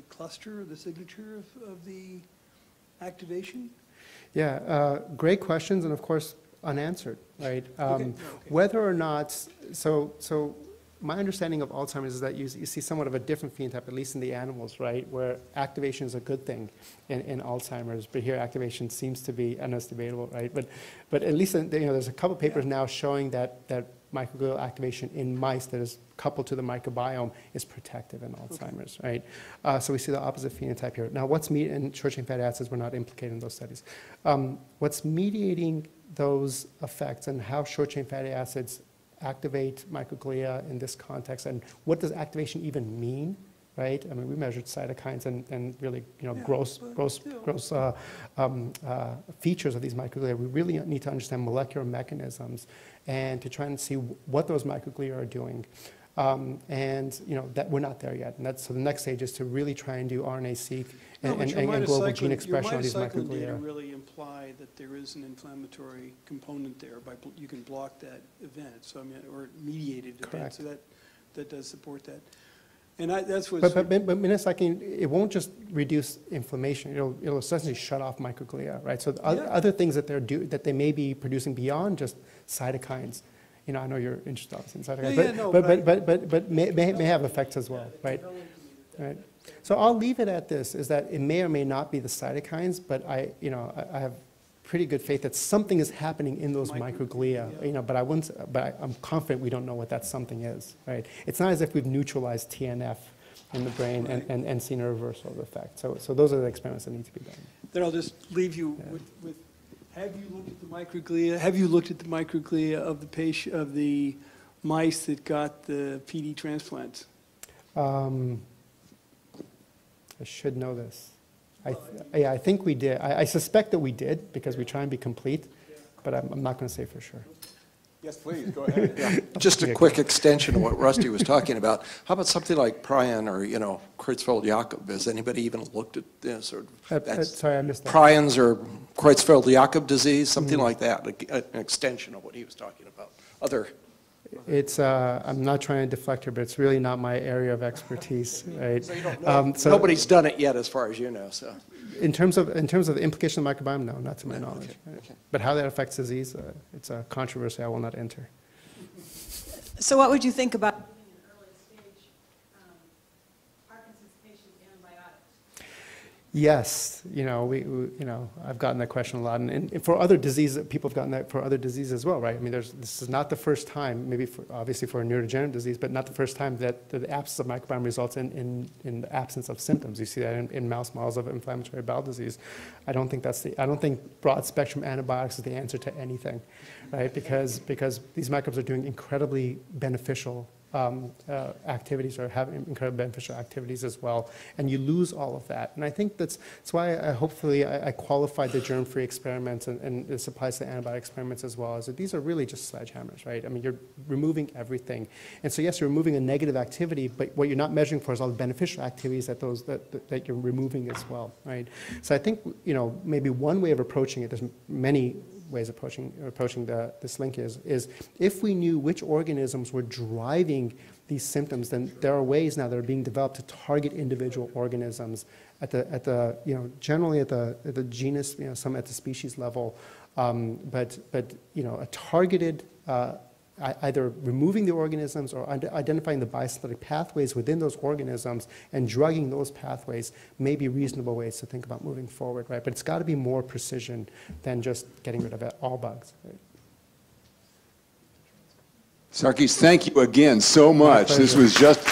cluster, the signature of the activation? Yeah, great questions, and of course, unanswered, right? Okay. Whether or not, so my understanding of Alzheimer's is that you see somewhat of a different phenotype, at least in the animals, right? Where activation is a good thing in Alzheimer's, but here activation seems to be, and it's debatable, right? But at least, there's a couple papers now showing that microglial activation in mice that is coupled to the microbiome is protective in Alzheimer's, right? So we see the opposite phenotype here. Now, in short-chain fatty acids, we're not implicated in those studies. What's mediating those effects and how short-chain fatty acids activate microglia in this context, and what does activation even mean, right? I mean, we measured cytokines and really, gross features of these microglia. We really need to understand molecular mechanisms and to try and see what those microglia are doing. That we're not there yet. And so the next stage is to really try and do RNA-seq and global gene expression of these Your mitocycline data microglia. really imply that there is an inflammatory component there. You can block that event, so I mean, or mediated event. Correct. So that does support that. And that's what. But minocycline, it won't just reduce inflammation. It'll essentially shut off microglia, right? So other things that they may be producing beyond just cytokines. I know you're interested in cytokines, but may have effects as well, right? Right. So I'll leave it at this: is that it may or may not be the cytokines, but I have pretty good faith that something is happening in those microglia. But I'm confident we don't know what that something is, right? It's not as if we've neutralized TNF in the brain and seen a reversal of the effect. So those are the experiments that need to be done. Then I'll just leave you with. Have you looked at the microglia? Have you looked at the microglia of the patient of the mice that got the PD transplants? I should know this. I think we did. I suspect that we did because we try and be complete, but I'm not going to say for sure. Yes, please, go ahead. Yeah. Just a quick extension of what Rusty was talking about. How about something like prion or, Creutzfeldt-Jakob? Has anybody even looked at this? Or Sorry, I missed that. prions or Creutzfeldt-Jakob disease, something like that, an extension of what he was talking about. It's, I'm not trying to deflect here, but it's really not my area of expertise, right? So you don't know. Nobody's done it yet as far as you know, so. In terms of the implication of the microbiome, no, not to my knowledge. Okay, Right? okay. But how that affects disease, it's a controversy I will not enter. So what would you think about giving an early stage Parkinson's patient antibiotics? Yes, I've gotten that question a lot, and for other diseases, people have gotten that for other diseases as well, right? I mean, this is not the first time, maybe obviously for a neurodegenerative disease, but not the first time that the absence of microbiome results in the absence of symptoms. You see that in mouse models of inflammatory bowel disease. I don't think broad spectrum antibiotics is the answer to anything, right? Because these microbes are doing incredibly beneficial activities or have incredibly beneficial activities as well, and you lose all of that. And I think that's why I qualified the germ-free experiments, and this applies to antibiotic experiments as well, is that these are really just sledgehammers, right? I mean, you're removing everything. And so yes, you're removing a negative activity, but what you're not measuring for is all the beneficial activities that you're removing as well, right? So I think, maybe one way of approaching it, there's many ways of approaching this link is if we knew which organisms were driving these symptoms, then there are ways now that are being developed to target individual organisms generally at the genus, some at the species level, but a targeted either removing the organisms or identifying the biosynthetic pathways within those organisms and drugging those pathways may be reasonable ways to think about moving forward, right? But it's got to be more precision than just getting rid of all bugs. Right? Sarkis, thank you again so much. This was just